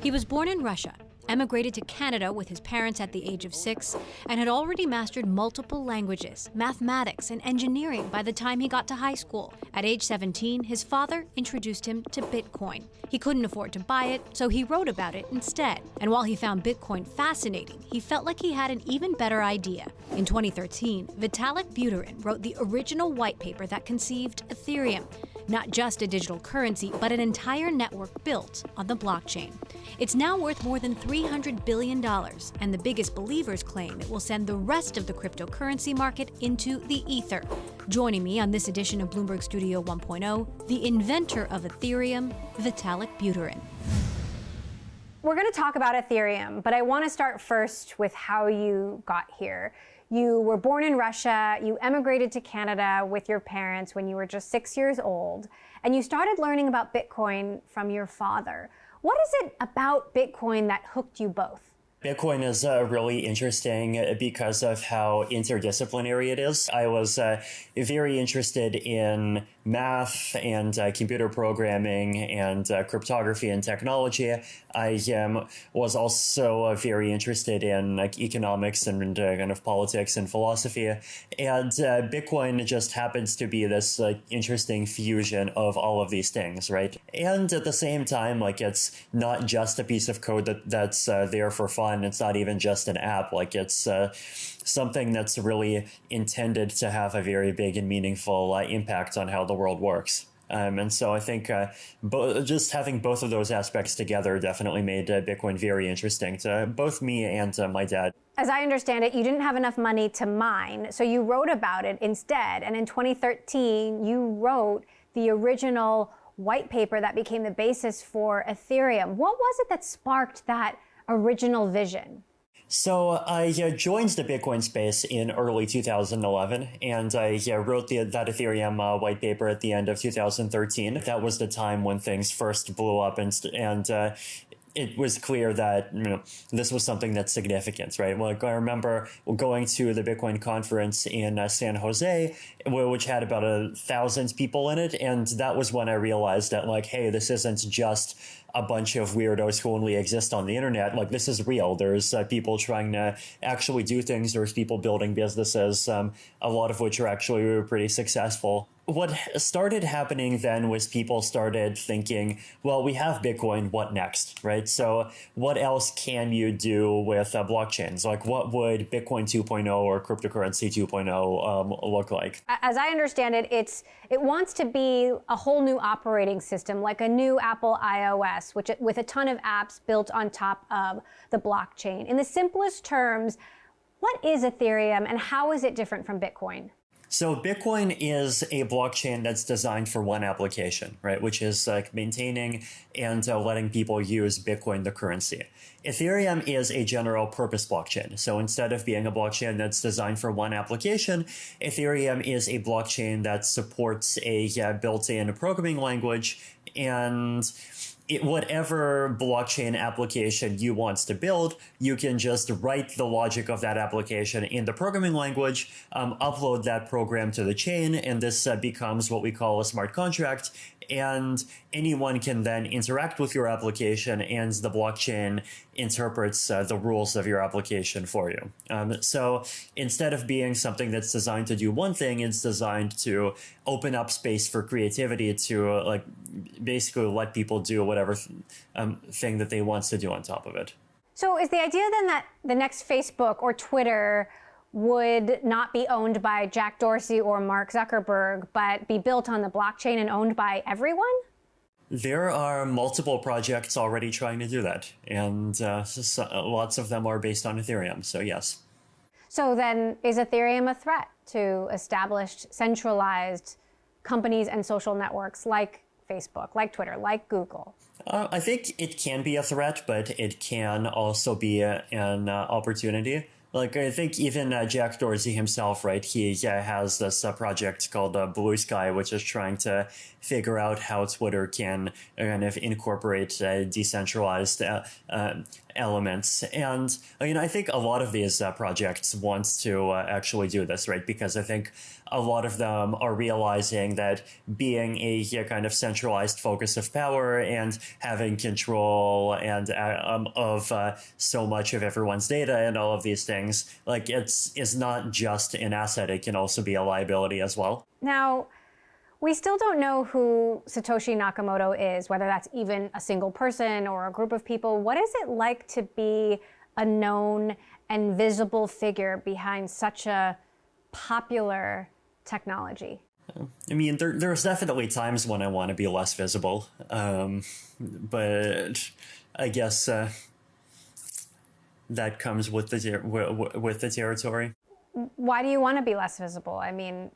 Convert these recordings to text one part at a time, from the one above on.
He was born in Russia, emigrated to Canada with his parents at the age of 6, and had already mastered multiple languages, mathematics, and engineering by the time he got to high school. At age 17, his father introduced him to Bitcoin. He couldn't afford to buy it, so he wrote about it instead. And while he found Bitcoin fascinating, he felt like he had an even better idea. In 2013, Vitalik Buterin wrote the original white paper that conceived Ethereum. Not just a digital currency, but an entire network built on the blockchain. It's now worth more than $300 billion, and the biggest believers claim it will send the rest of the cryptocurrency market into the ether. Joining me on this edition of Bloomberg Studio 1.0, the inventor of Ethereum, Vitalik Buterin. We're going to talk about Ethereum, but I want to start first with how you got here. You were born in Russia, you emigrated to Canada with your parents when you were just 6 years old, and you started learning about Bitcoin from your father. What is it about Bitcoin that hooked you both? Bitcoin is really interesting because of how interdisciplinary it is. I was very interested in math and computer programming and cryptography and technology. I was also very interested in economics and kind of politics and philosophy. And Bitcoin just happens to be this interesting fusion of all of these things, right? And at the same time, it's not just a piece of code that's there for fun. It's not even just an app. It's something that's really intended to have a very big and meaningful impact on how the world works. And so I think just having both of those aspects together definitely made Bitcoin very interesting to both me and my dad. As I understand it, you didn't have enough money to mine, so you wrote about it instead. And in 2013, you wrote the original white paper that became the basis for Ethereum. What was it that sparked that original vision? So I joined the Bitcoin space in early 2011, and I wrote that Ethereum white paper at the end of 2013. That was the time when things first blew up, and it was clear that this was something that's significant, right? I remember going to the Bitcoin conference in San Jose, which had about 1,000 people in it, and that was when I realized that, hey, this isn't just a bunch of weirdos who only exist on the internet. This is real. There's people trying to actually do things. There's people building businesses, a lot of which are actually pretty successful. What started happening then was people started thinking, well, we have Bitcoin, what next, right? So what else can you do with blockchains? What would Bitcoin 2.0 or cryptocurrency 2.0 look like? As I understand it, it wants to be a whole new operating system, like a new Apple iOS, with a ton of apps built on top of the blockchain. In the simplest terms, what is Ethereum and how is it different from Bitcoin? So Bitcoin is a blockchain that's designed for one application, right? Which is maintaining and letting people use Bitcoin, the currency. Ethereum is a general purpose blockchain. So instead of being a blockchain that's designed for one application, Ethereum is a blockchain that supports a built-in programming language, and whatever blockchain application you want to build, you can just write the logic of that application in the programming language, upload that program to the chain, and this becomes what we call a smart contract. And anyone can then interact with your application, and the blockchain interprets the rules of your application for you. So instead of being something that's designed to do one thing, it's designed to open up space for creativity to basically let people do whatever thing that they want to do on top of it. So is the idea then that the next Facebook or Twitter would not be owned by Jack Dorsey or Mark Zuckerberg, but be built on the blockchain and owned by everyone? There are multiple projects already trying to do that, and lots of them are based on Ethereum, so yes. So then is Ethereum a threat to established, centralized companies and social networks like Facebook, like Twitter, like Google? I think it can be a threat, but it can also be an opportunity. I think even Jack Dorsey himself, right, he has this project called Blue Sky, which is trying to figure out how Twitter can kind of incorporate decentralized elements. And I think a lot of these projects want to actually do this, right? Because I think a lot of them are realizing that being a kind of centralized focus of power and having control and of so much of everyone's data and all of these things, like is not just an asset, it can also be a liability as well. Now, we still don't know who Satoshi Nakamoto is, whether that's even a single person or a group of people. What is it like to be a known and visible figure behind such a popular technology? I mean, there's definitely times when I want to be less visible, but I guess that comes with the territory. Why do you want to be less visible? I mean,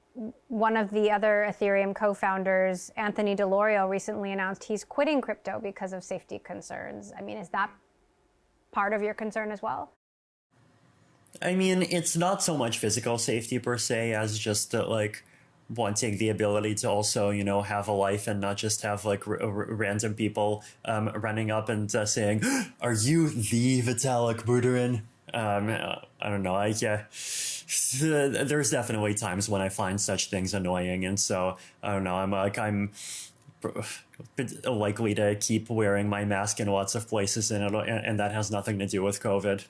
one of the other Ethereum co-founders, Anthony DeLorean, recently announced he's quitting crypto because of safety concerns. I mean, is that part of your concern as well? I mean, it's not so much physical safety per se as just like wanting the ability to also, have a life and not just have like random people running up and saying, "Are you the Vitalik Buterin?" I don't know. There's definitely times when I find such things annoying, and so I don't know. I'm likely to keep wearing my mask in lots of places, and that has nothing to do with COVID.